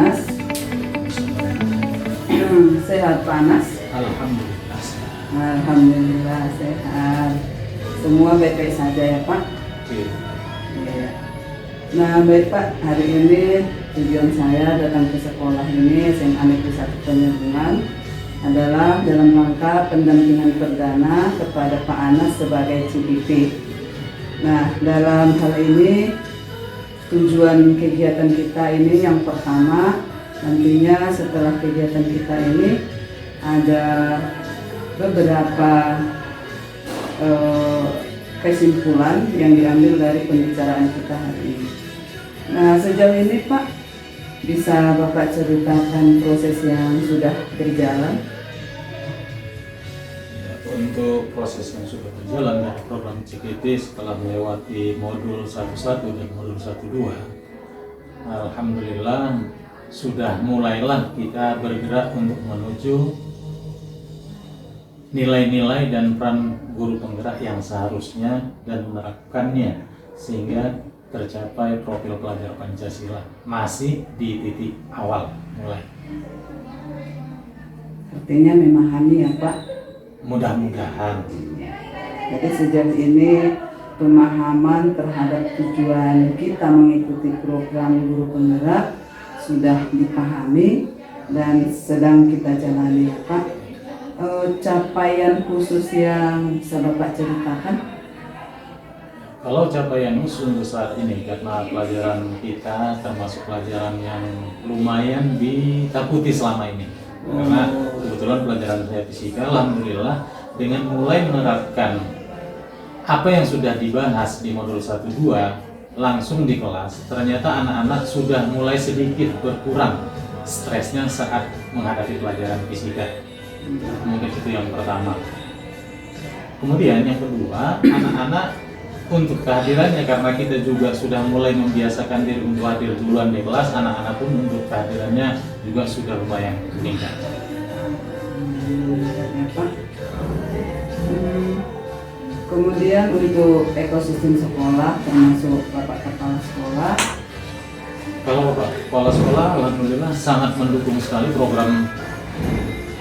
Anas. Sehat Pak Anas? Alhamdulillah. Alhamdulillah sehat. Semua baik-baik saja ya Pak? Iya. Nah baik Pak, hari ini tujuan saya datang ke sekolah ini SMA Negeri 1 Penyambungan adalah dalam rangka pendampingan perdana kepada Pak Anas sebagai CDP. Nah dalam hal ini tujuan kegiatan kita ini yang pertama, nantinya setelah kegiatan kita ini ada beberapa kesimpulan yang diambil dari pembicaraan kita hari ini. Nah sejauh ini Pak, bisa Bapak ceritakan proses yang sudah berjalan? Ya, untuk proses yang sudah berjalan dari program CKT setelah melewati modul 11 dan modul 12, alhamdulillah sudah mulailah kita bergerak untuk menuju nilai-nilai dan peran guru penggerak yang seharusnya dan menerapkannya sehingga tercapai profil pelajar Pancasila masih di titik awal mulai. Artinya memahami ya Pak? Mudah-mudahan. Jadi sejauh ini pemahaman terhadap tujuan kita mengikuti program guru penggerak sudah dipahami dan sedang kita jalani ya Pak. Capaian khusus yang bisa Bapak ceritakan? Kalau capaian khusus untuk saat ini karena pelajaran kita termasuk pelajaran yang lumayan ditakuti selama ini. Karena kebetulan pelajaran saya fisika, alhamdulillah dengan mulai menerapkan apa yang sudah dibahas di modul 1-2 langsung di kelas, ternyata anak-anak sudah mulai sedikit berkurang stresnya saat menghadapi pelajaran fisika. Mungkin itu yang pertama. Kemudian yang kedua, anak-anak untuk kehadirannya karena kita juga sudah mulai membiasakan diri untuk hadir duluan di kelas, anak-anak pun untuk kehadirannya juga sudah lumayan meningkat. Kemudian untuk ekosistem sekolah termasuk Bapak Kepala Sekolah. Kalau Bapak Kepala Sekolah alhamdulillah sangat mendukung sekali program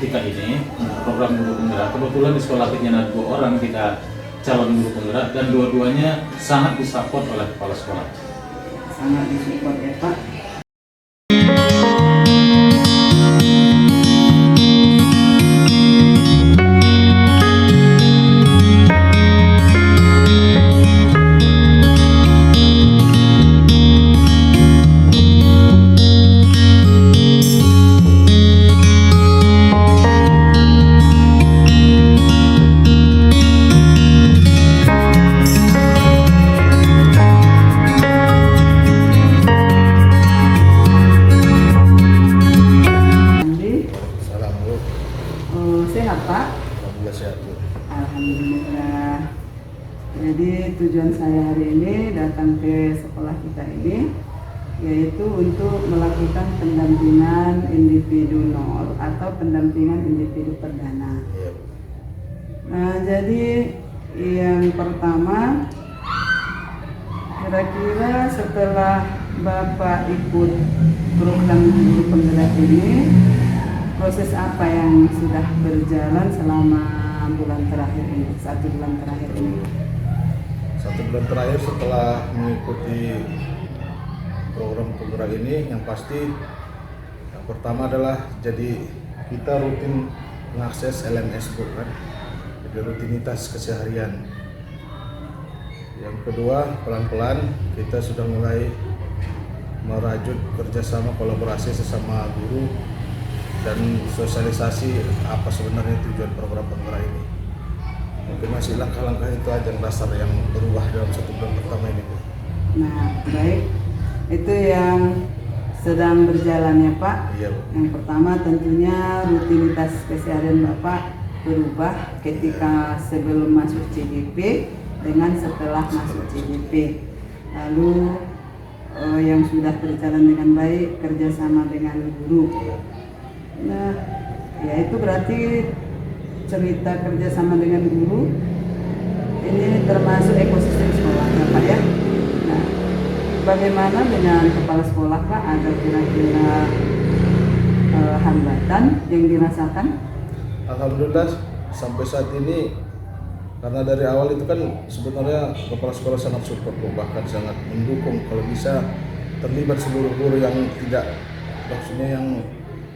kita ini, program guru penggerak. Kebetulan di sekolah kita ada 2 orang kita calon guru penggerak dan dua-duanya sangat disupport oleh kepala sekolah. Sangat disupport ya Pak. Sehat Pak? Alhamdulillah sehat Bu. Alhamdulillah. Jadi tujuan saya hari ini datang ke sekolah kita ini yaitu untuk melakukan pendampingan individu nol atau pendampingan individu perdana. Iya Bu. Nah jadi yang pertama, kira-kira setelah Bapak ikut program guru penggerak ini, proses apa yang sudah berjalan selama bulan terakhir ini, 1 bulan terakhir ini? 1 bulan terakhir setelah mengikuti program penggerak ini, yang pasti yang pertama adalah jadi kita rutin mengakses LMS Bu kan, jadi rutinitas keseharian. Yang kedua, pelan-pelan kita sudah mulai merajut kerjasama kolaborasi sesama guru dan sosialisasi apa sebenarnya tujuan program penggerak ini. Mungkin masih langkah-langkah itu aja yang dasar yang berubah dalam 1 bulan pertama ini Bu. Nah baik, itu yang sedang berjalan ya Pak. Iya Bu. Yang pertama tentunya rutinitas keseharian Bapak berubah ketika sebelum masuk CDP dengan setelah masuk CDP. Lalu yang sudah berjalan dengan baik kerjasama dengan guru. Nah, ya itu berarti cerita kerjasama dengan guru ini termasuk ekosistem sekolah ya Pak ya. Nah, bagaimana dengan kepala sekolah Pak? Ada kira-kira hambatan yang dirasakan? Alhamdulillah sampai saat ini, karena dari awal itu kan sebenarnya kepala sekolah sangat support, bahkan sangat mendukung kalau bisa terlibat seluruh guru yang tidak, maksudnya yang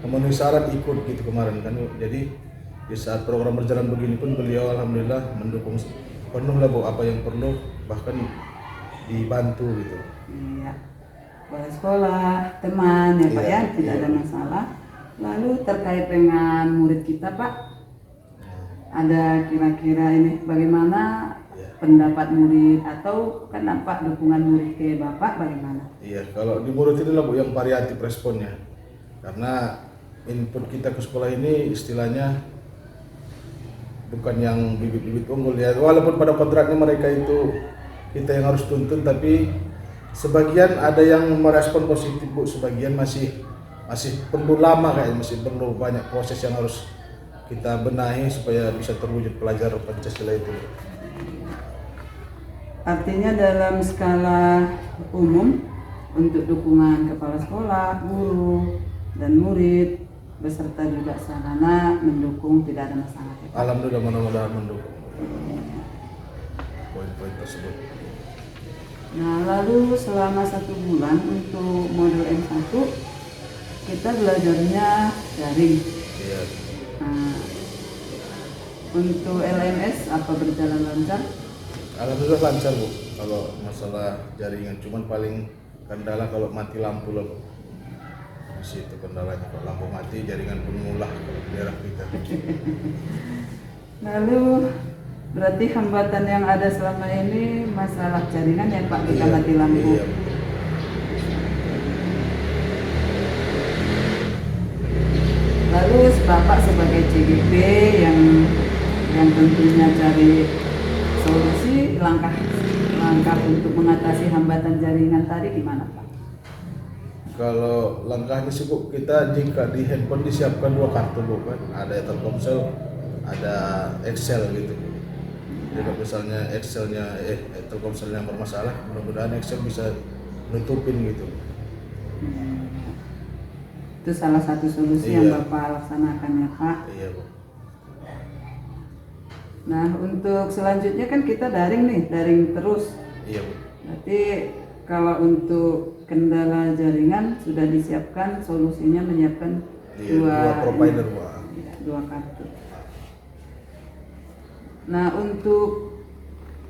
memenuhi syarat ikut gitu kemarin kan. Jadi di saat program berjalan begini pun beliau alhamdulillah mendukung penuh lah Bu, apa yang perlu, bahkan dibantu gitu. Iya, kepala sekolah, teman ya Pak Iya, ya, tidak iya. ada masalah. Lalu terkait dengan murid kita Pak, ada kira-kira ini bagaimana Iya. pendapat murid atau kan nampak dukungan murid ke Bapak bagaimana? Iya, kalau di murid ini lah Bu yang variatif responnya, karena input kita ke sekolah ini istilahnya bukan yang bibit-bibit unggul ya, walaupun pada kontraknya mereka itu kita yang harus tuntun, tapi sebagian ada yang merespon positif Bu, sebagian masih perlu lama kayak, masih perlu banyak proses yang harus kita benahi supaya bisa terwujud pelajar Pancasila itu. Artinya dalam skala umum untuk dukungan kepala sekolah, guru, dan murid beserta juga sarana mendukung, tidak ada masalah ya Pak? Alhamdulillah, mudah-mudahan mendukung poin-poin tersebut. Nah, lalu selama 1 bulan untuk modul M1 kita belajarnya daring. Iya. Nah, untuk LMS apa berjalan lancar? Alhamdulillah lancar Bu, kalau masalah jaringan, cuman paling kendala kalau mati lampu lah Bu. Di situ kendalanya, kalau lampu mati jaringan pun mulah kalau di daerah kita. Lalu berarti hambatan yang ada selama ini masalah jaringan ya Pak, kita mati lampu. Iya. Lalu Bapak sebagai CGP yang tentunya cari solusi, langkah untuk mengatasi hambatan jaringan tadi gimana Pak? Kalau langkahnya sih Bu, kita jika di handphone disiapkan 2 kartu Bu kan, ada Telkomsel, ada Excel gitu. Jadi kalau misalnya Excelnya Telkomselnya bermasalah, mudah-mudahan Excel bisa nutupin gitu. Itu salah satu solusi Iya. yang Bapak laksanakan ya Pak. Iya Bu. Nah, untuk selanjutnya kan kita daring terus. Iya Bu. Berarti kalau untuk kendala jaringan sudah disiapkan solusinya, menyiapkan Iya, 2 provider Bu. ya, 2 kartu. Nah, untuk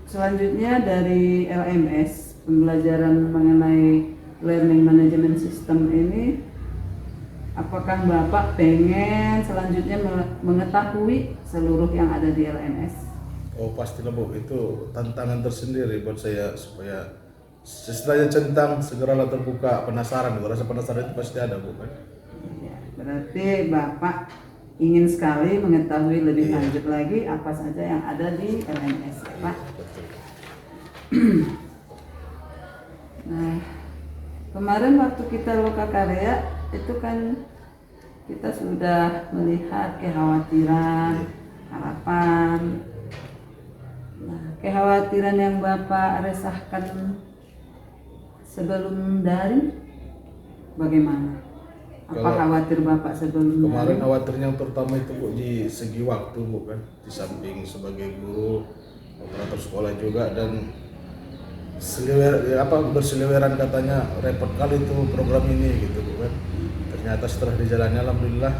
selanjutnya dari LMS, pembelajaran mengenai Learning Management System ini, apakah Bapak pengen selanjutnya mengetahui seluruh yang ada di LMS? Oh pastilah Bu, itu tantangan tersendiri buat saya supaya setelahnya centang segeralah terbuka penasaran. Rasa penasaran itu pasti ada Bu kan. Ya, berarti Bapak ingin sekali mengetahui lebih Iya. lanjut lagi apa saja yang ada di LMS ya Pak. Betul. Nah, kemarin waktu kita lokakarya itu kan kita sudah melihat kekhawatiran, harapan. Nah, kekhawatiran yang Bapak resahkan sebelum daring bagaimana? Apa Kalau khawatir Bapak sebelum kemarin daring? khawatirnya yang terutama itu Bu di segi waktu Bu kan, di samping sebagai guru, operator sekolah juga, dan berseliweran katanya repot kali itu program ini gitu Bu kan. Ternyata setelah dijalani alhamdulillah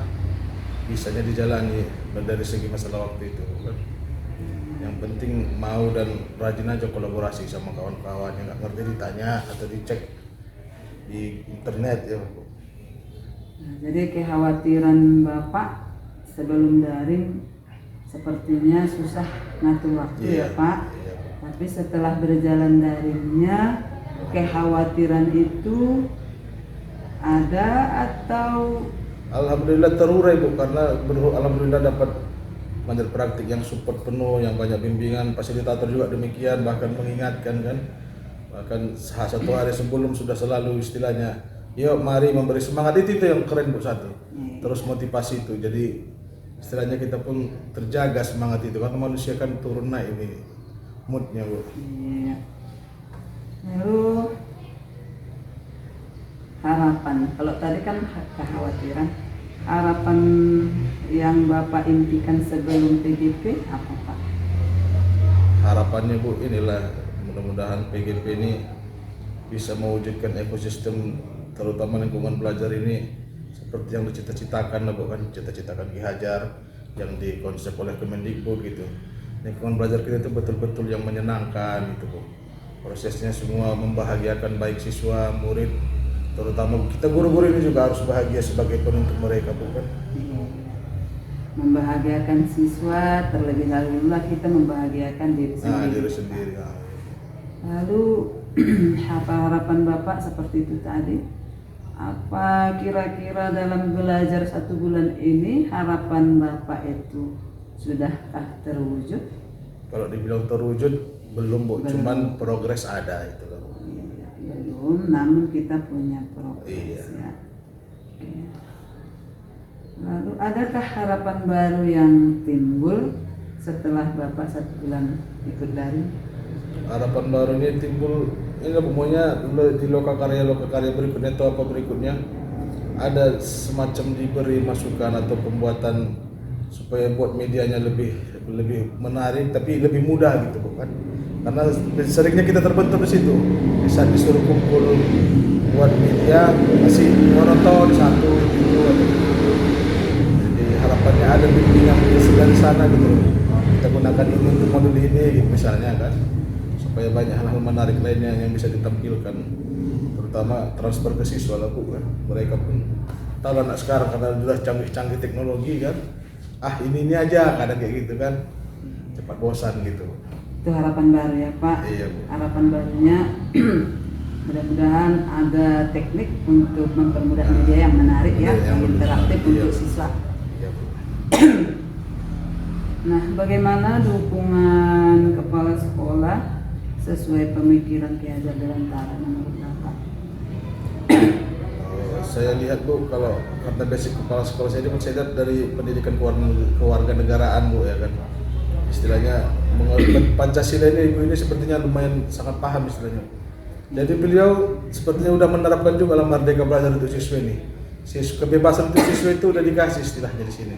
bisanya dijalani dari segi masalah waktu itu Bu kan. Yang penting mau dan rajin aja kolaborasi sama kawan-kawan, yang nggak ngerti ditanya atau dicek di internet ya Bu. Nah, jadi kekhawatiran Bapak sebelum daring sepertinya susah ngatur waktu ya Pak. Iya, Bu. Tapi setelah berjalan daringnya, kekhawatiran itu ada atau Alhamdulillah terurai Bu, karena alhamdulillah dapat banyak praktik yang support penuh, yang banyak bimbingan, fasilitator juga demikian, bahkan mengingatkan kan, bahkan 1 hari sebelum sudah selalu istilahnya, yuk mari memberi semangat, itu yang keren Bu satu, terus motivasi itu, jadi istilahnya kita pun terjaga semangat itu, karena manusia kan turun naik ini moodnya Bu. iya. Lalu harapan. Kalau tadi kan kekhawatiran, harapan yang Bapak impikan sebelum PGP apa Pak? Harapannya Bu, inilah mudah-mudahan PGP ini bisa mewujudkan ekosistem terutama lingkungan belajar ini seperti yang dicita-citakan lah Bu, kan cita-citakan Ki Hajar yang dikonsep oleh Kemendikbud gitu. Lingkungan belajar kita itu betul-betul yang menyenangkan gitu Bu. Prosesnya semua membahagiakan baik siswa, murid, terutama kita guru-guru ini juga harus bahagia sebagai penuntut mereka Bu kan. Membahagiakan siswa, terlebih dahulu kita membahagiakan diri sendiri. Nah, diri sendiri. Lalu apa harapan Bapak seperti itu tadi? Apa kira-kira dalam belajar 1 bulan ini harapan Bapak itu sudahkah terwujud? Kalau dibilang terwujud belum Bu, cuman progres ada itu loh. Belum, namun kita punya progres Iya. ya. Oke. Lalu adakah harapan baru yang timbul setelah Bapak 1 bulan ikut daring? Harapan barunya timbul ini pokoknya di loka karya berikutnya atau apa berikutnya ada semacam diberi masukan atau pembuatan supaya buat medianya lebih menarik tapi lebih mudah gitu bukan, karena seringnya kita terbentur di situ di saat disuruh kumpul buat media masih monoton satu gitu. Jadi harapannya ada bimbingan dari sana gitu, kita gunakan ini untuk modul ini gitu misalnya kan, supaya banyak hal-hal menarik lainnya yang bisa ditampilkan, terutama transfer ke siswa lah Bu kan. Mereka pun tahu anak sekarang karena sudah canggih-canggih teknologi kan, ini aja kadang kayak gitu kan, cepat bosan gitu. Itu harapan baru ya Pak. Iya Bu. Harapan barunya mudah-mudahan ada teknik untuk mempermudah media yang menarik ya, yang interaktif untuk siswa. Iya Bu. Nah, bagaimana dukungan kepala sekolah sesuai pemikiran Ki Hajar Dewantara menurut Bapak? Saya lihat Bu, kalau karena basic kepala sekolah saya ini kan saya lihat dari pendidikan kewarganegaraan Bu ya kan. Istilahnya Pancasila ini sepertinya lumayan sangat paham istilahnya. Jadi beliau sepertinya udah menerapkan juga lah Merdeka Belajar untuk siswa ini. Kebebasan untuk siswa itu udah dikasih istilahnya di sini.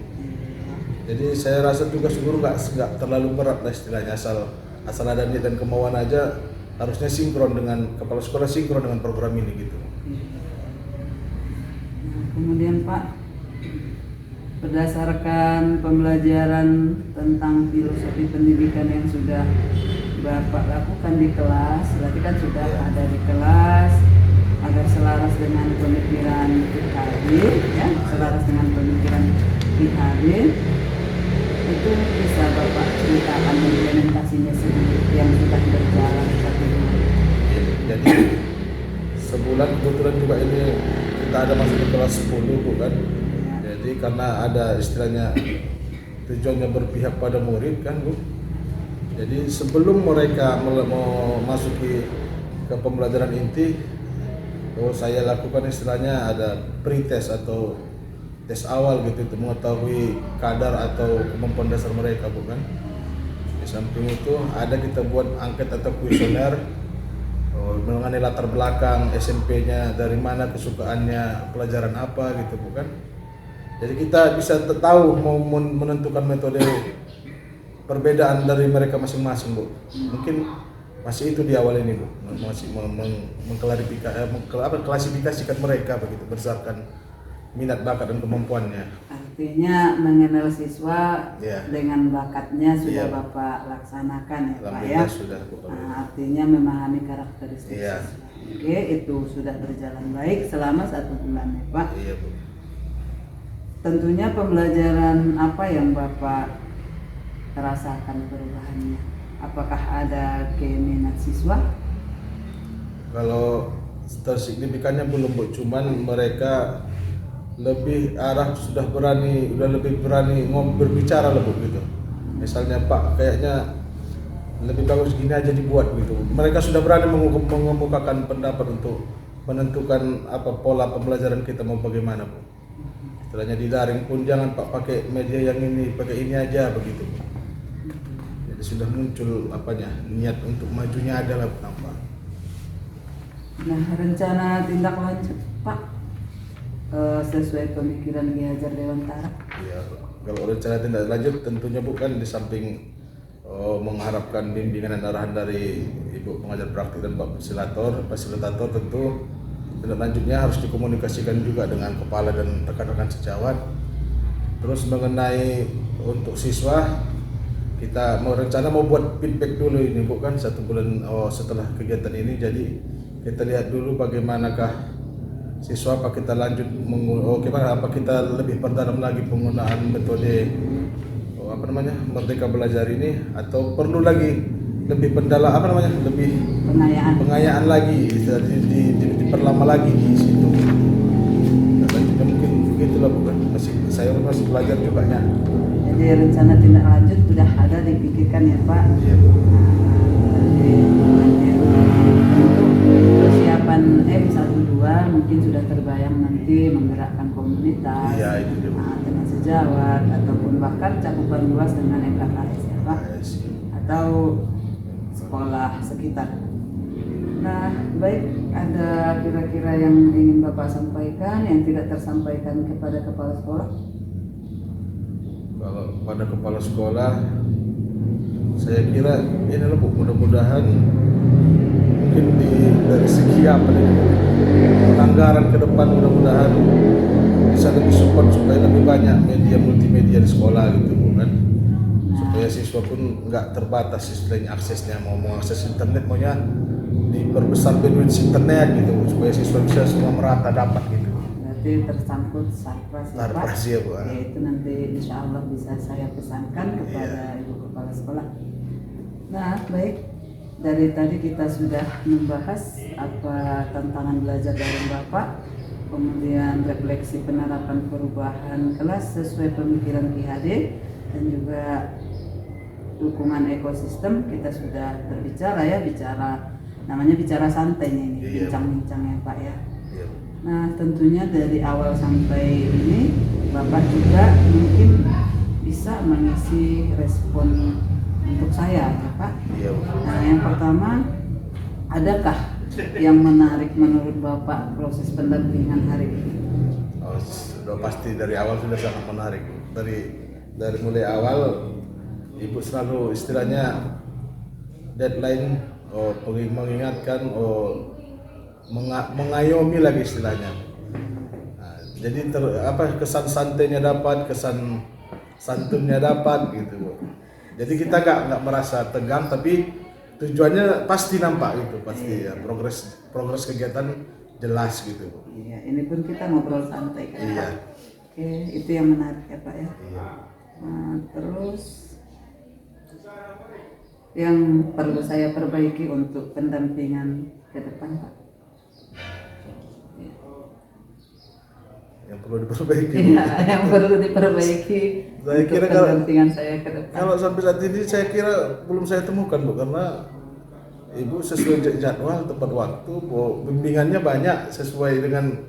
Jadi saya rasa tugas guru nggak terlalu berat lah istilahnya, asal ada niat dan kemauan aja, harusnya sinkron dengan kepala sekolah, sinkron dengan program ini gitu. Kemudian Pak, berdasarkan pembelajaran tentang filosofi pendidikan yang sudah Bapak lakukan di kelas, berarti kan sudah ada di kelas, agar selaras dengan pemikiran PKB, ya, selaras dengan pemikiran PKB, itu bisa Bapak ceritakan implementasinya sendiri yang sudah berjalan 1 bulan. Jadi sebulan kebetulan juga ini kita ada masuk ke kelas 10 Bu kan. Jadi karena ada istilahnya tujuannya berpihak pada murid kan Bu. Jadi sebelum mereka mau masuk ke pembelajaran inti, saya lakukan istilahnya ada pre-test atau tes awal gitu untuk mengetahui kadar atau kemampuan dasar mereka bukan. Di samping itu ada kita buat angket atau kuesioner mengenai latar belakang SMP-nya, dari mana kesukaannya, pelajaran apa gitu bukan. Jadi kita bisa tahu mau menentukan metode perbedaan dari mereka masing-masing Bu. Mungkin masih itu di awal ini Bu, masih mengklasifikasikan mereka begitu berdasarkan minat, bakat dan kemampuannya. Artinya mengenal siswa dengan bakatnya sudah Bapak laksanakan ya Pak ya. Sudah, nah, artinya memahami karakteristik siswa. Oke, itu sudah berjalan baik selama 1 bulan ya Pak. Iya Bu. Tentunya pembelajaran apa yang Bapak rasakan perubahannya? Apakah ada keminat siswa? Kalau tersignifikannya belum Bu, cuman mereka lebih sudah lebih berani berbicara lah Bu gitu. Misalnya Pak kayaknya lebih bagus gini aja dibuat gitu. Mereka sudah berani mengemukakan pendapat untuk menentukan apa pola pembelajaran kita mau bagaimana Bu. Istilahnya di daring pun jangan Pak pakai media yang ini, pakai ini aja begitu. Jadi sudah muncul niat untuk majunya adalah nampak. Nah, rencana tindak lanjut Pak, sesuai pemikiran Ki Hajar Dewantara? Ya, kalau rencana tindak lanjut tentunya bukan di samping mengharapkan bimbingan dan arahan dari Ibu pengajar praktik dan Pak fasilitator tentu tindak lanjutnya harus dikomunikasikan juga dengan kepala dan rekan-rekan sejawat. Terus mengenai untuk siswa, kita mau buat feedback dulu ini bukan 1 bulan setelah kegiatan ini, jadi kita lihat dulu bagaimanakah siswa, apa kita lanjut apa kita lebih perdalam lagi penggunaan metode Merdeka Belajar ini, atau perlu lagi lebih lebih pengayaan lagi, diperlama lagi di situ. Selanjutnya mungkin begitulah bukan, saya masih belajar juga ya. Jadi rencana tindak lanjut sudah ada dipikirkan ya Pak. Iya, Bu. Untuk persiapan M12 mungkin sudah terbayang nanti menggerakkan komunitas, Iya, itu dia, Bu. dengan sejawat ataupun bahkan cakupan luas dengan MKKS ya Pak, atau sekolah sekitar. Nah, baik, ada kira-kira yang ingin Bapak sampaikan yang tidak tersampaikan kepada kepala sekolah? Kalau pada kepala sekolah, saya kira ini loh Bu, mudah-mudahan mungkin dari segi anggaran ke depan mudah-mudahan bisa lebih support supaya lebih banyak media multimedia di sekolah gitu Bu kan, supaya siswa pun nggak terbatas istilahnya aksesnya, mau mengakses internet maunya diperbesar bandwidth internet gitu Bu, supaya siswa bisa semua merata dapat gitu. Berarti tersangkut sarpras ya Pak? Sarpras ya Bu. Ya, itu nanti insya Allah bisa saya pesankan kepada Ibu Kepala Sekolah. Nah, baik, dari tadi kita sudah membahas apa tantangan belajar dari Bapak, kemudian refleksi penerapan perubahan kelas sesuai pemikiran Ki-HD, dan juga dukungan ekosistem. Kita sudah berbicara ya, namanya bicara santai ini, bincang-bincang ya Pak ya. Iya. Nah, tentunya dari awal sampai ini Bapak juga mungkin bisa mengisi respon untuk saya ya Pak. Iya. Nah, yang pertama, adakah yang menarik menurut Bapak proses pendampingan hari ini? Sudah pasti dari awal sudah sangat menarik. Dari mulai awal Ibu selalu istilahnya deadline, mengingatkan, mengayomi lagi istilahnya. Nah, jadi kesan santainya dapat, kesan santunnya dapat gitu Bu. Jadi kita nggak merasa tegang, tapi tujuannya pasti nampak gitu, pasti ya, progres kegiatan jelas gitu Bu. Iya, ini pun kita ngobrol santai kan Iya. Pak. Oke, itu yang menarik ya Pak ya. Iya. Nah, terus yang perlu saya perbaiki untuk pendampingan ke depan Pak? Yang perlu diperbaiki. Iya, yang perlu diperbaiki Saya untuk kira pendampingan saya ke depan. Kalau sampai saat ini saya kira belum saya temukan Bu, karena Ibu sesuai jadwal tepat waktu, bimbingannya banyak sesuai dengan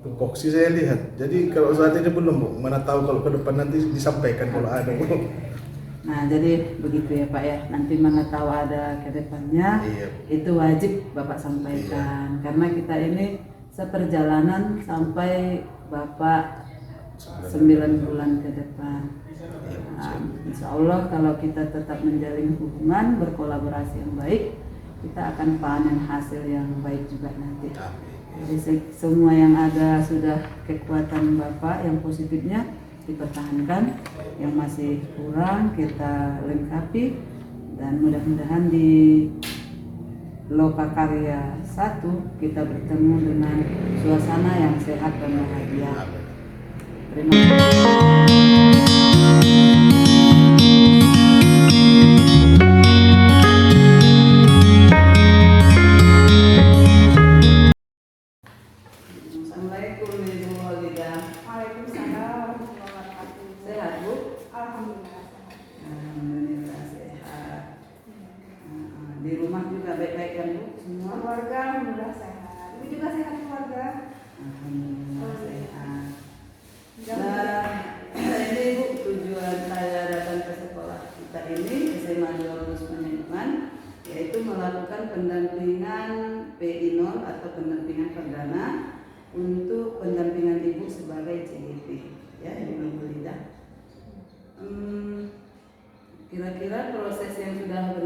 tupoksi saya lihat. Jadi kalau saat ini belum Bu, mana tahu kalau ke depan nanti disampaikan kalau ada Bu. Nah, jadi begitu ya Pak ya. Nanti mana tahu ada ke depannya, Iya. itu wajib Bapak sampaikan. Karena kita ini seperjalanan sampai Bapak 9 bulan ke depan. Nah, insya Allah kalau kita tetap menjalin hubungan, berkolaborasi yang baik, kita akan panen hasil yang baik juga nanti. Jadi semua yang ada sudah kekuatan Bapak yang positifnya dipertahankan, yang masih kurang kita lengkapi, dan mudah-mudahan di Lokakarya 1 kita bertemu dengan suasana yang sehat dan bahagia. Terima kasih. Assalamualaikum Ibu Holida. Waalaikumsalam warahmatullahi wabarakatuh. Sehat Bu? Alhamdulillah sehat. Alhamdulillah sehat. Di rumah juga baik-baik kan Bu? Semua? Keluarga alhamdulillah sehat. Ibu juga sehat keluarga. Alhamdulillah sehat. Mudah-mudahan. Nah, ini Bu, tujuan saya datang ke sekolah kita ini SMA 12 Manajemen, yaitu melakukan pendampingan PI0 atau pendampingan perdana untuk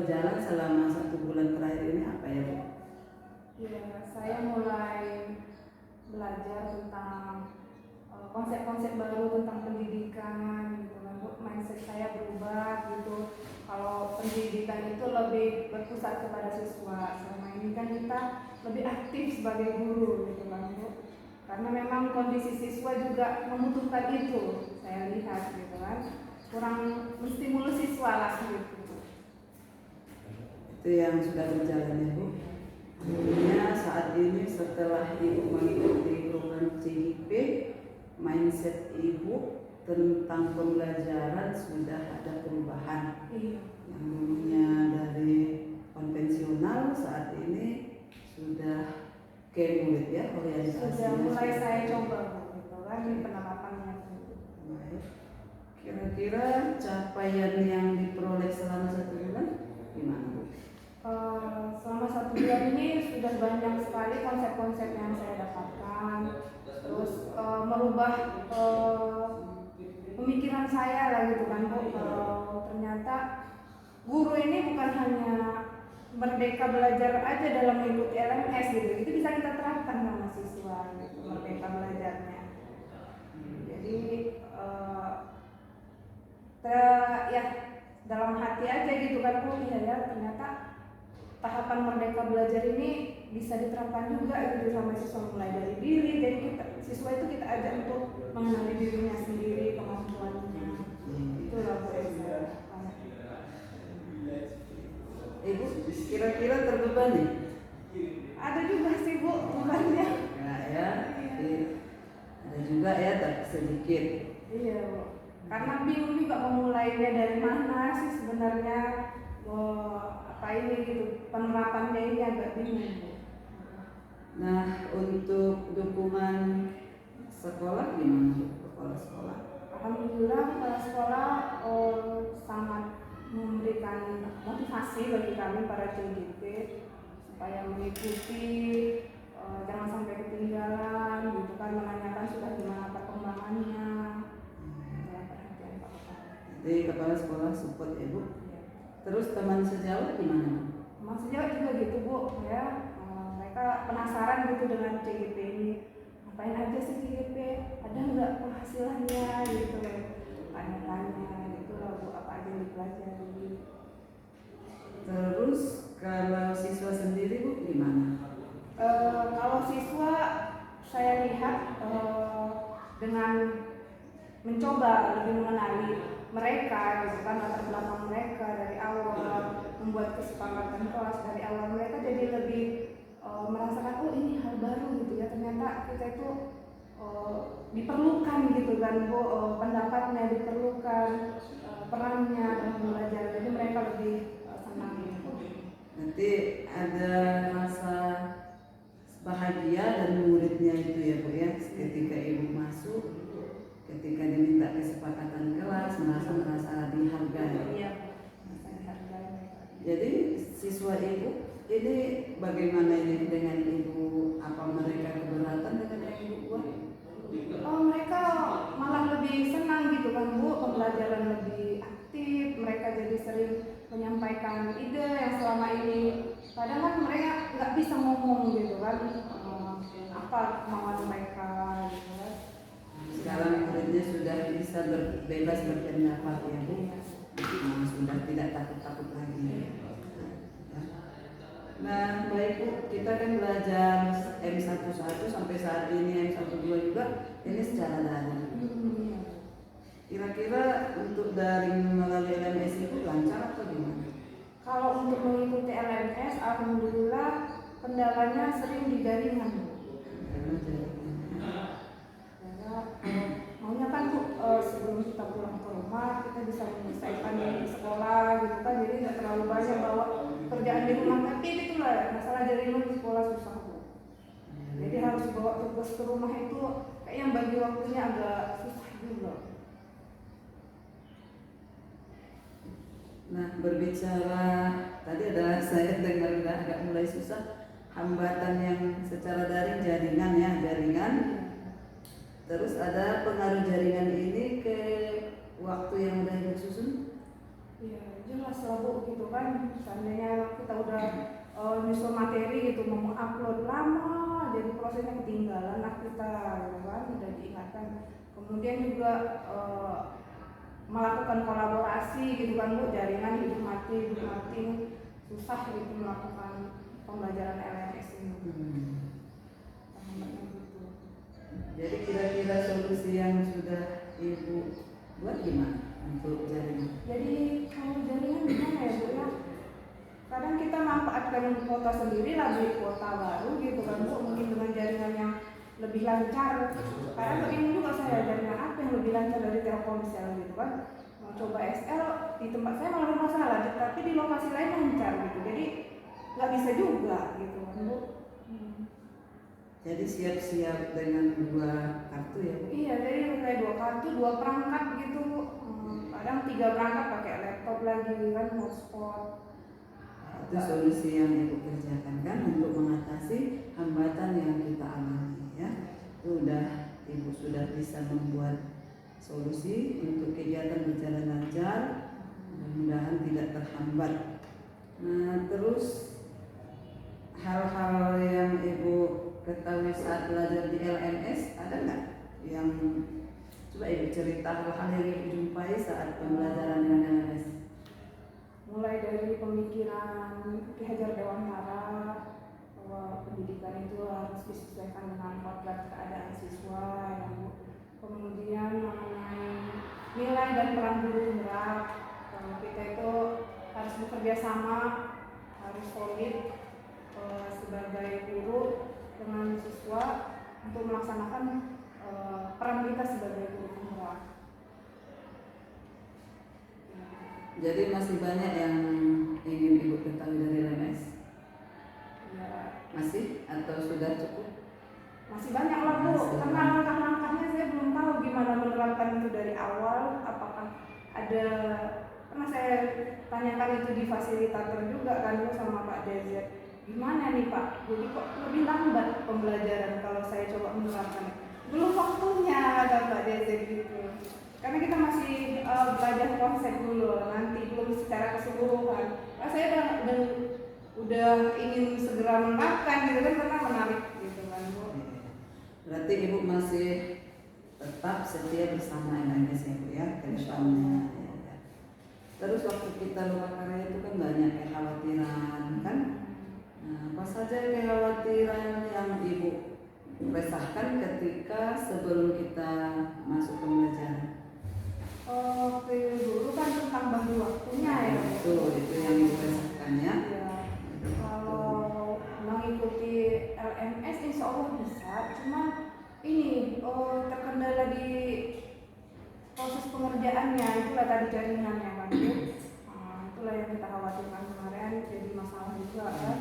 berjalan selama 1 bulan terakhir ini apa ya Bu? Ya, saya mulai belajar tentang konsep-konsep baru tentang pendidikan gitu kan Bu. Mindset saya berubah gitu. Kalau pendidikan itu lebih berpusat kepada siswa. Selama ini kan kita lebih aktif sebagai guru gitu kan Bu. Karena memang kondisi siswa juga membutuhkan itu. Saya lihat gitu kan. Kurang menstimulus siswa lah gitu. Itu yang sudah berjalan ya Bu. Artinya saat ini setelah Ibu mengikuti program CIP, mindset Ibu tentang pembelajaran sudah ada perubahan. Iya. Yang dulunya dari konvensional saat ini sudah ke murid ya, orientasinya Sudah mulai saya coba Bu, gitu kan di penerapannya. Baik. Kira-kira capaian yang diperoleh selama 1 bulan gimana Bu? Selama 1 bulan ini sudah banyak sekali konsep-konsep yang saya dapatkan, terus merubah pemikiran saya lah gitu kan Bu. Ternyata guru ini bukan hanya merdeka belajar aja dalam mengikuti LMS gitu, itu bisa kita terapkan sama siswa gitu, merdeka belajarnya. Jadi ya dalam hati aja gitu kan Bu, iya ya ternyata tahapan merdeka belajar ini bisa diterapkan juga gitu sama siswa mulai dari diri. Jadi siswa itu kita ajak untuk mengenali dirinya sendiri, kemampuannya. Itulah Bu yang saya lakukan. Ibu kira-kira terbebani? Ada juga sih Bu bebannya. Enggak ya? Ada juga ya, tapi sedikit. Iya Bu. Karena bingung juga memulainya dari mana sih sebenarnya. Apa ini gitu, penerapannya ini agak bingung Bu. Nah, untuk dukungan sekolah gimana Bu? Kepala sekolah? Alhamdulillah kepala sekolah sangat memberikan motivasi bagi kami para CGP supaya mengikuti, jangan sampai ketinggalan gitu kan, menanyakan sudah gimana perkembangannya. Itulah perhatian Pak Kepala. Jadi kepala sekolah support ya Bu. Terus teman sejawat gimana? Teman sejawat juga gitu Bu ya, mereka penasaran gitu dengan CGP ini. Ngapain aja sih CGP? Ada nggak penghasilannya gitu ya? Tanya-tanya gitu lah Bu, apa aja yang dipelajari. Terus kalau siswa sendiri Bu gimana? Kalau siswa saya lihat dengan mencoba lebih mengenali mereka gitu kan, latar belakang mereka dari awal, membuat kesepakatan kelas dari awal, mereka jadi lebih merasakan oh ini hal baru gitu ya, ternyata kita itu diperlukan gitu kan Bu, pendapatnya diperlukan, perannya dalam belajar, jadi mereka lebih senang gitu. Nanti ada rasa bahagia dan muridnya itu ya Bu ya, ketika Ibu masuk, ketika diminta kesepakatan kelas, merasa dihargai. Iya, merasa dihargai. Jadi siswa Ibu ini bagaimana ini dengan Ibu? Apa mereka keberatan dengan yang Ibu buat? Oh, mereka malah lebih senang gitu kan Bu, pembelajaran lebih aktif, mereka jadi sering menyampaikan ide yang selama ini kadang kan mereka nggak bisa ngomong gitu kan, apa kemauan mereka gitu kan. Sekarang muridnya sudah bisa bebas berpendapat ya Bu. Sudah tidak takut-takut lagi. Nah baik Bu, kita kan belajar M11 sampai saat ini M12 juga ini secara daring. Kira-kira untuk daring melalui LMS itu lancar atau gimana? Kalau untuk mengikuti LMS, alhamdulillah kendalanya sering di jaringan Bu. Maunya kan Bu, sebelum kita pulang ke rumah kita bisa menyelesaikan di sekolah gitu kan, jadi nggak terlalu banyak bawa kerjaan di rumah, tapi itu lah masalah jaringan di sekolah susah Bu. Jadi harus bawa tugas ke rumah itu kayak yang bagi waktunya agak susah juga. Nah berbicara tadi ada saya dengar udah agak mulai susah, hambatan yang secara daring jaringan ya, jaringan. Terus ada pengaruh jaringan ini ke waktu yang udah Ibu susun? Iya, jelas lah Bu gitu kan. Seandainya kita udah nyusun materi gitu mau upload lama, jadi prosesnya ketinggalan lah kita gitu kan, udah diingatkan. Kemudian juga melakukan kolaborasi gitu kan Bu, jaringan hidup mati susah gitu melakukan pembelajaran LMS ini. Gitu. Jadi kira-kira solusi yang sudah Ibu buat gimana untuk jaringan? Jadi kalau jaringan gimana ya Bu ya? Kadang kita manfaatkan kuota sendiri lah, beli kuota baru gitu kan Bu, mungkin dengan jaringan yang lebih lancar. Karena begini juga saya, jaringan apa yang lebih lancar dari Telkomsel gitu kan. Mau coba SL di tempat saya malah bermasalah, tapi di lokasi lain lancar gitu. Jadi nggak bisa juga gitu kan Bu. Jadi siap-siap dengan 2 kartu ya Bu? Iya, jadi kayak 2 kartu, 2 perangkat gitu Bu. Kadang 3 perangkat pakai laptop lagi kan, hotspot. Itu solusi yang Ibu kerjakan kan untuk mengatasi hambatan yang kita alami ya. Itu Ibu sudah bisa membuat solusi untuk kegiatan berjalan lancar, mudah-mudahan tidak terhambat. Nah, terus hal-hal yang Ibu ketahui saat belajar di LMS ada nggak yang coba Ibu cerita hal-hal yang Ibu jumpai saat pembelajaran dengan LMS? Mulai dari pemikiran Ki Hajar Dewantara bahwa pendidikan itu harus disesuaikan dengan kodrat keadaan siswa ya Bu. Kemudian mengenai nilai dan peran guru penggerak, kalau kita itu harus bekerja sama, harus solid sebagai guru dengan siswa untuk melaksanakan peran kita sebagai guru penggerak. Jadi masih banyak yang ingin Ibu ketahui dari LMS? Ya, Masih atau sudah cukup? masih banyak lah Bu, karena langkah-langkahnya saya belum tahu gimana menerapkan itu dari awal. Apakah ada, karena saya tanyakan itu di fasilitator juga kan Bu sama Pak DZ, gimana nih Pak, jadi kok lebih lambat pembelajaran kalau saya coba menerapkan? Belum waktunya kata Pak DZ gitu, karena kita masih belajar konsep dulu, nanti belum secara keseluruhan. Saya udah ingin segera menerapkan gitu kan, karena menarik gitu kan Bu. Berarti Ibu masih tetap setia bersama LMS ya Bu ya ke depannya. Ya. Terus waktu kita loka karya itu kan banyak kekhawatiran kan? Nah, apa saja kekhawatiran yang Ibu resahkan ketika sebelum kita masuk pembelajaran? Waktu dulu kan tentang bagi waktunya ya. Itu yang Ibu resahkan ya. Ya, kalau mengikuti LMS insya Allah bisa, cuma ini terkendala di proses pengerjaannya, itulah tadi jaringannya kan Bu. Itulah yang kita khawatirkan kemarin, jadi masalah juga kan.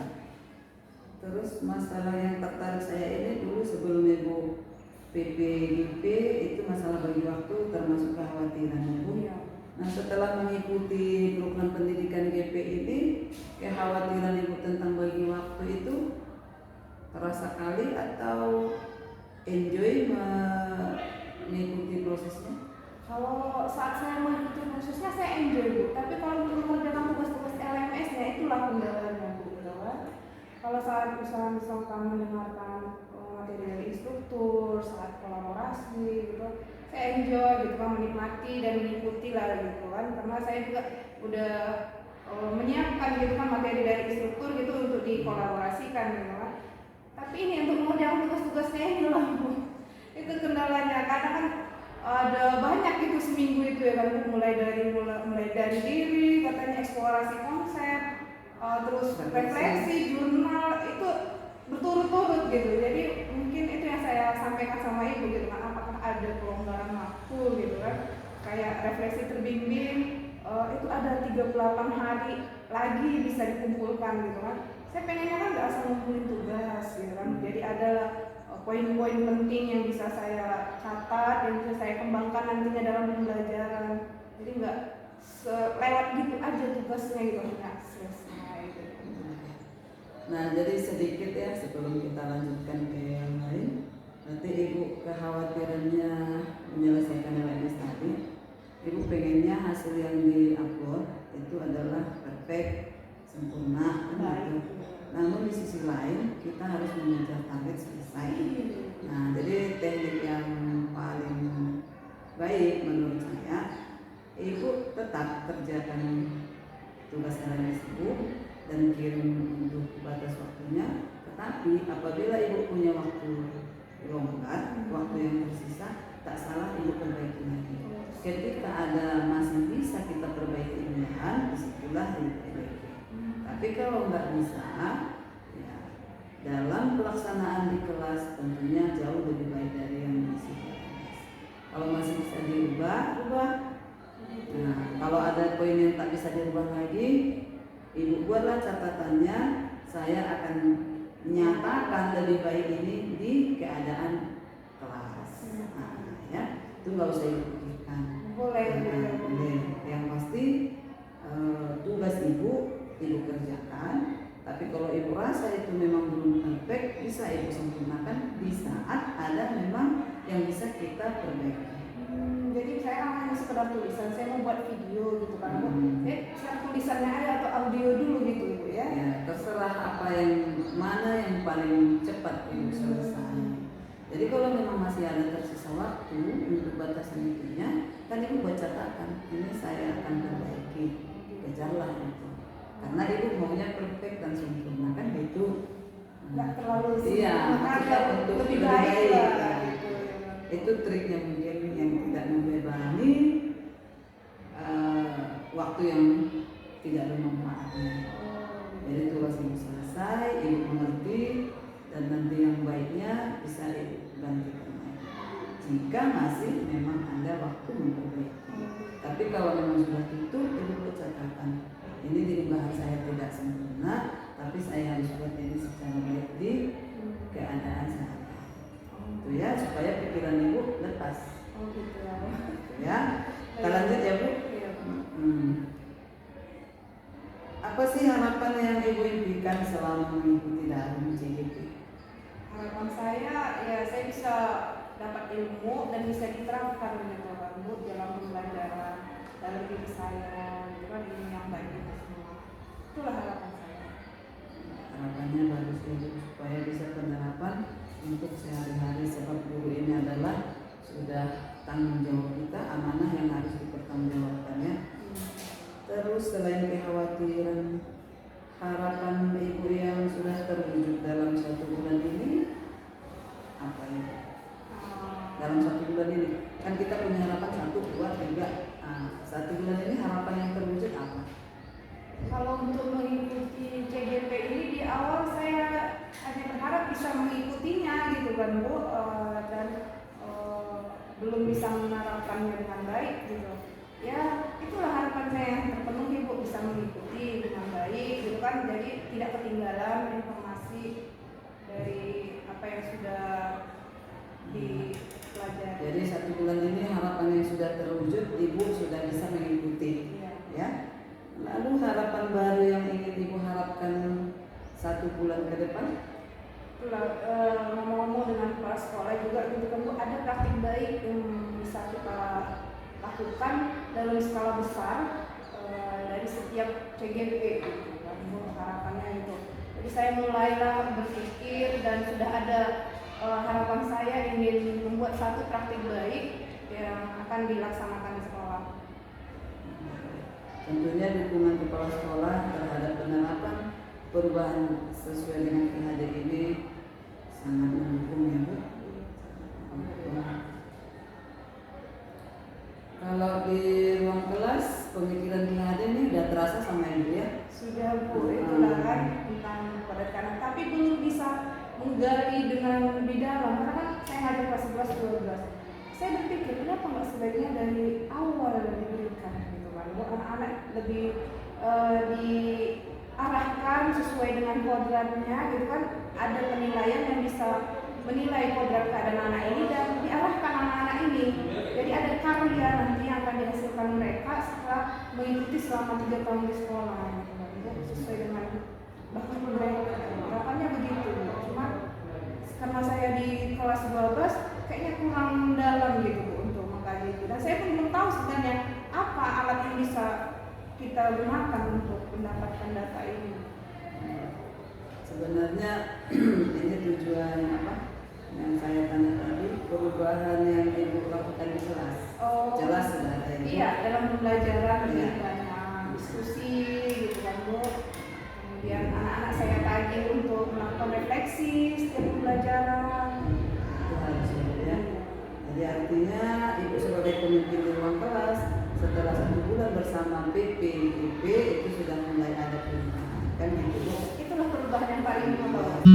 Terus masalah yang tertarik saya ini dulu sebelum Ibu PPDP itu masalah bagi waktu termasuk kekhawatiran Bu. Iya. Nah, setelah mengikuti program pendidikan GP ini, kekhawatiran Ibu tentang bagi waktu itu terasa kali atau enjoy mengikuti prosesnya? Kalau saat saya mengikuti prosesnya saya enjoy Bu, tapi kalau untuk mengerjakan tugas-tugas LMS-nya itulah kendalanya Bu. Kalau saat misalkan mendengarkan materi dari instruktur, saat kolaborasi gitu, saya enjoy gitu kan, menikmati dan mengikuti lah gitu kan, karena saya juga udah menyiapkan gitu kan materi dari instruktur gitu untuk dikolaborasikan gitu kan. Tapi ini untuk mengerjakan tugas-tugasnya ini loh Bu, itu kendalanya, karena kan ada banyak itu seminggu itu ya kan, mulai dari diri katanya eksplorasi konsep, terus refleksi, jurnal itu berturut-turut gitu. Jadi mungkin itu yang saya sampaikan sama Ibu gitu kan, apakah ada kelonggaran waktu gitu kan, kayak refleksi terbimbing itu ada 38 hari lagi bisa dikumpulkan gitu kan. Saya pengennya kan nggak asal ngumpulin tugas gitu kan, jadi ada poin-poin penting yang bisa saya catat, yang bisa saya kembangkan nantinya dalam pembelajaran. Jadi nggak lewat gitu aja tugasnya gitu, nggak selesai gitu. Nah, jadi sedikit ya sebelum kita lanjutkan ke yang lain. Nanti Ibu kekhawatirannya menyelesaikan LMS tadi. Ibu pengennya hasil yang di-upload itu adalah perfect, sempurna, kan gitu. Namun di sisi lain kita harus mengejar target selesai. Nah, jadi teknik yang paling baik menurut saya, ibu tetap kerjakan tugas LMS ibu dan kirim untuk batas waktunya. Tetapi apabila ibu punya waktu longgar, waktu yang tersisa, tak salah ibu perbaiki lagi. Ketika ada masih bisa kita perbaiki bahan, disitulah ibu perbaiki. Tapi kalau nggak bisa, ya, dalam pelaksanaan di kelas tentunya jauh lebih baik dari yang di LMS. Kalau masih bisa diubah, ubah. Nah, kalau ada poin yang tak bisa dirubah lagi, ibu buatlah catatannya. Saya akan menyatakan lebih baik ini di keadaan kelas. Nah, ya, itu nggak usah ibu pikirkan. Boleh. Yang pasti tugas ibu kerjakan. Tapi kalau ibu rasa itu memang belum perfect, bisa ibu sempurnakan di saat ada memang yang bisa kita perbaiki. Jadi saya hanya sekedar tulisan, saya mau buat video gitu kan. Sekarang tulisannya aja atau audio dulu gitu ibu ya? Ya, terserah apa yang mana yang paling cepat ibu selesai. Jadi kalau memang masih ada tersisa waktu untuk batasan itunya, kan ibu buat catatan. Ini saya akan perbaiki, kejarlah itu. Karena ibu maunya perfect dan sempurna kan gitu. Nggak terlalu Iya, kita untuk lebih baik lah ya. gitu. Itu triknya mungkin yang tidak membebani waktu yang tidak bermanfaatnya. Jadi tugas ibu selesai, ibu mengerti, dan nanti yang baiknya bisa ibu gantikan lagi. Jika masih memang ada waktu memperbaiki. Tapi kalau memang sudah tutup, ibu buat catatan. Ini di bahan saya tidak sempurna, tapi saya harus buat ini secara baik di keadaan sehari-hari. Itu ya, supaya pikiran ibu lepas. Oh gitu ya. Ya, kita lanjut ya Bu. Iya. Apa sih harapan yang ibu impikan selama mengikuti dalam CGP? Harapan saya ya saya bisa dapat ilmu dan bisa diterapkan gitu kan Bu dalam pembelajaran dalam diri saya gitu kan, ini yang baik itu semua. Itulah harapan saya. Harapannya bagus ibu supaya bisa penerapan untuk sehari-hari, sebab guru ini adalah sudah tanggung jawab kita, amanah yang harus dipertanggungjawabkannya. Terus selain kekhawatiran, harapan ibu yang sudah terwujud dalam 1 bulan ini apa ya? Dalam 1 bulan ini kan kita punya harapan 1, 2, 3. 1 bulan ini harapan yang terwujud apa? Kalau untuk mengikuti CGP ini di awal saya hanya berharap bisa mengikutinya gitu kan Bu, dan belum bisa menerapkannya dengan baik gitu. Ya itulah harapan saya yang terpenuhi Bu, bisa mengikuti dengan baik gitu kan, jadi tidak ketinggalan informasi dari apa yang sudah dipelajari. Jadi 1 bulan ini harapan yang sudah terwujud, ibu sudah bisa mengikuti. Iya. Ya. Lalu harapan baru yang ingin ibu harapkan 1 bulan ke depan? Itulah ngomong-ngomong dengan kepala sekolah juga gitu kan Bu, ada praktik baik yang bisa kita lakukan dalam skala besar dari setiap CGP gitu kan Bu, harapannya itu. Jadi saya mulailah berpikir dan sudah ada harapan saya ingin membuat 1 praktik baik yang akan dilaksanakan di sekolah. Tentunya dukungan kepala sekolah terhadap penerapan perubahan sesuai dengan PHD ini sangat mendukung ya Bu. Kalau di ruang kelas pemikiran PHD ini udah terasa sama Ibu ya? Sudah Bu, itulah kan tentang padat karya, tapi belum bisa menggali dengan lebih dalam karena kan saya ngajar kelas 11, 12. Saya berpikir kenapa nggak sebaiknya dari awal diberikan gitu kan, buat anak-anak lebih diarahkan sesuai dengan kodratnya gitu kan, ada penilaian yang bisa menilai kodrat keadaan anak ini dan diarahkan anak-anak ini. Jadi ada karya nanti yang akan dihasilkan mereka setelah mengikuti selama 3 tahun di sekolah gitu kan, sesuai dengan bahkan mereka harapannya begitu. Cuma karena saya di kelas 12 kayaknya kurang dalam gitu Bu untuk mengkaji itu, dan saya pun belum tahu sebenarnya gunakan untuk mendapatkan data ini? Sebenarnya ini tujuan apa yang saya tanya tadi, perubahan yang ibu lakukan di kelas. Oh, Jelas sudah ada ini. iya, dalam pembelajaran Iya. lebih banyak diskusi gitu kan Bu. Kemudian anak-anak saya tagih untuk melakukan refleksi setiap pembelajaran. Itu harus ya. Jadi artinya ibu sebagai pemimpin di ruang kelas setelah 1 bulan bersama PPIP itu sudah mulai ada perubahan kan gitu Bu. Itulah perubahan yang paling membawa.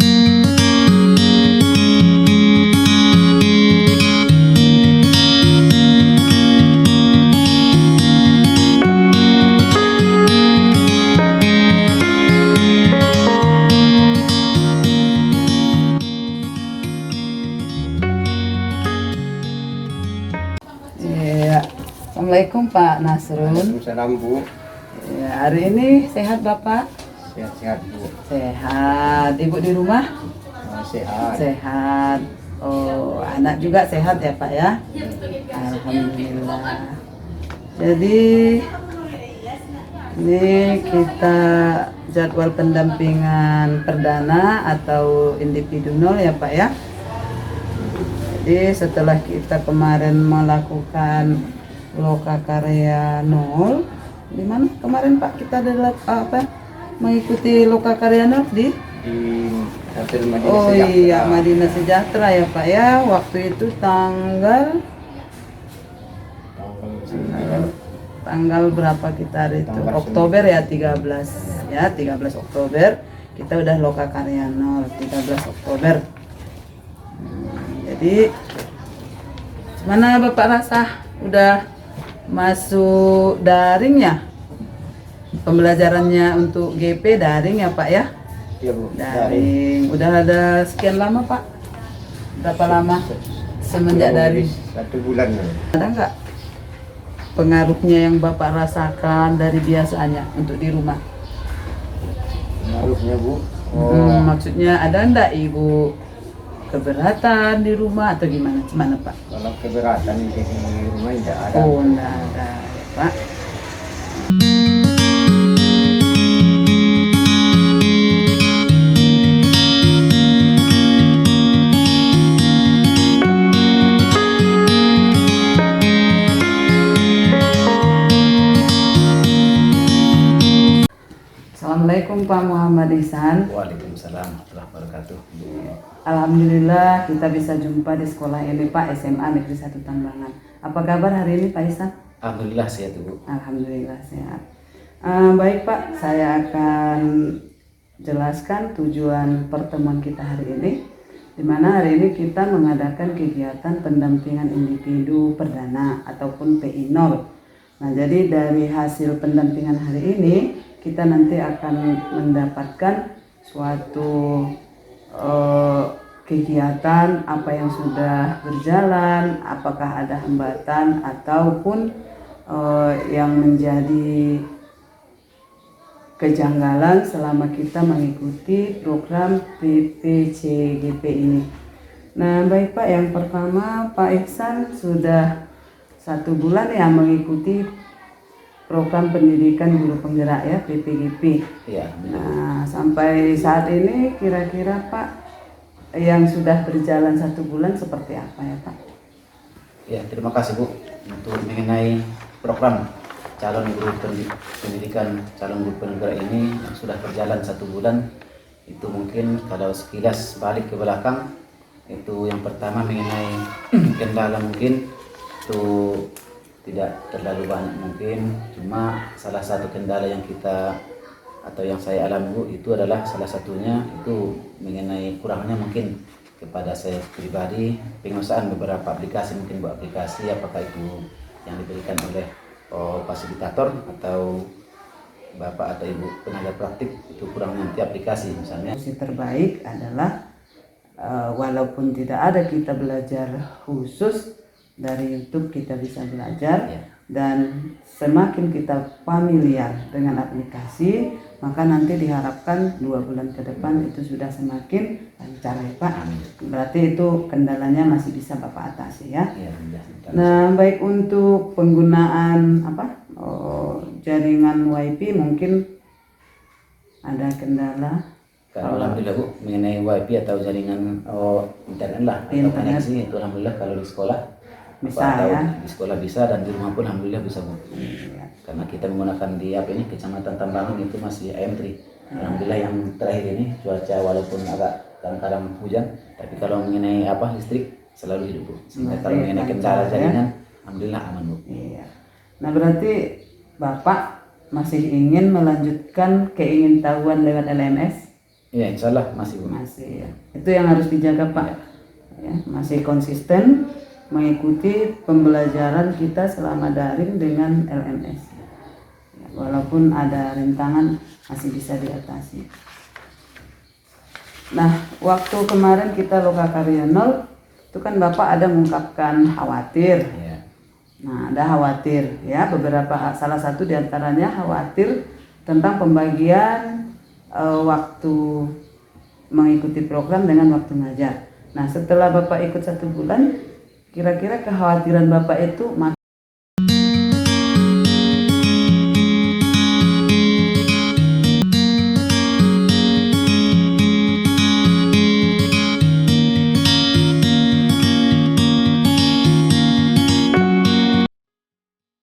Iya. Assalamualaikum Pak Nasrun. Waalaikumsalam Bu, Ya, hari ini sehat Bapak? sehat-sehat Bu. Sehat. Ibu di rumah? Sehat. Sehat. Oh, anak juga sehat ya Pak ya? Alhamdulillah. Jadi ini kita jadwal pendampingan perdana atau individu nol ya Pak ya? Jadi setelah kita kemarin melakukan lokakarya nol, di mana kemarin Pak kita adalah mengikuti lokakarya nol di Di Hotel Madinah Oh Sejahtera. iya, Madinah Sejahtera ya Pak ya. Waktu itu tanggal berapa kita hari itu? Tanggal Oktober ya, 13. Ya, 13 Oktober. Kita udah lokakarya nol 13 Oktober. Jadi gimana Bapak rasa? Udah masuk daring ya? Pembelajarannya untuk GP daring ya Pak ya? Iya Bu. Daring. Udah ada sekian lama Pak? Berapa lama semenjak daring? 1 bulan. Ada nggak pengaruhnya yang Bapak rasakan dari biasanya untuk di rumah? Pengaruhnya Bu. Maksudnya ada nggak Ibu keberatan di rumah atau gimana? Gimana Pak? Kalau keberatan di rumah tidak ada. Oh, nggak ada ya Pak. Assalamualaikum Pak Muhammad Ihsan. Waalaikumsalam warahmatullahi wabarakatuh. Alhamdulillah kita bisa jumpa di sekolah ini Pak, SMA Negeri 1 Tambangan. Apa kabar hari ini Pak Ihsan? Alhamdulillah sehat Bu. Alhamdulillah sehat. Baik Pak, saya akan jelaskan tujuan pertemuan kita hari ini. Di mana hari ini kita mengadakan kegiatan pendampingan individu perdana ataupun PI 0. Nah, jadi dari hasil pendampingan hari ini kita nanti akan mendapatkan suatu kegiatan apa yang sudah berjalan, apakah ada hambatan ataupun yang menjadi kejanggalan selama kita mengikuti program PPCGP ini. Nah baik Pak, yang pertama Pak Ihsan sudah 1 bulan ya mengikuti program pendidikan guru penggerak ya PPGP. Iya. Nah sampai saat ini kira-kira Pak yang sudah berjalan 1 bulan seperti apa ya Pak? Ya, terima kasih Bu untuk mengenai program calon guru pendidikan calon guru penggerak ini yang sudah berjalan 1 bulan. Itu mungkin kalau sekilas balik ke belakang, itu yang pertama mengenai kendala mungkin itu tidak terlalu banyak mungkin, cuma salah satu kendala yang kita atau yang saya alami Bu itu adalah salah satunya itu mengenai kurangnya mungkin kepada saya pribadi pengusahaan beberapa aplikasi, mungkin Bu aplikasi apakah itu yang diberikan oleh fasilitator atau Bapak atau Ibu tenaga praktik itu kurang nanti aplikasi misalnya. Solusi terbaik adalah walaupun tidak ada kita belajar khusus dari YouTube, kita bisa belajar Ya. dan semakin kita familiar dengan aplikasi maka nanti diharapkan 2 bulan ke depan itu sudah semakin lancar ya Pak. Berarti itu kendalanya masih bisa Bapak atasi ya. Ya, Nah baik untuk penggunaan jaringan WiFi mungkin ada kendala. Kalau alhamdulillah Bu, mengenai wifi atau jaringan internet lah atau Internet. koneksi itu alhamdulillah kalau di sekolah Bisa, atau ya. di sekolah bisa dan di rumah pun alhamdulillah bisa Bu. Karena kita menggunakan di apa ini Kecamatan Tambangan itu masih AM3. Alhamdulillah yang terakhir ini cuaca walaupun agak kadang-kadang hujan, tapi kalau mengenai apa listrik selalu hidup Bu. Sehingga Masih kalau mengenai kendala lancar, ya. jaringan alhamdulillah aman Bu. Iya. Nah berarti Bapak masih ingin melanjutkan keingintahuan lewat LMS? Iya, insyaallah masih Bu. Masih ya. Itu yang harus dijaga Pak. Ya, masih konsisten mengikuti pembelajaran kita selama daring dengan LMS. Ya, walaupun ada rintangan masih bisa diatasi. Nah, waktu kemarin kita loka karya 0 itu kan Bapak ada mengungkapkan khawatir. Iya. Nah, ada khawatir ya, beberapa salah satu diantaranya khawatir tentang pembagian waktu mengikuti program dengan waktu ngajar. Nah, setelah Bapak ikut 1 bulan, kira-kira kekhawatiran Bapak itu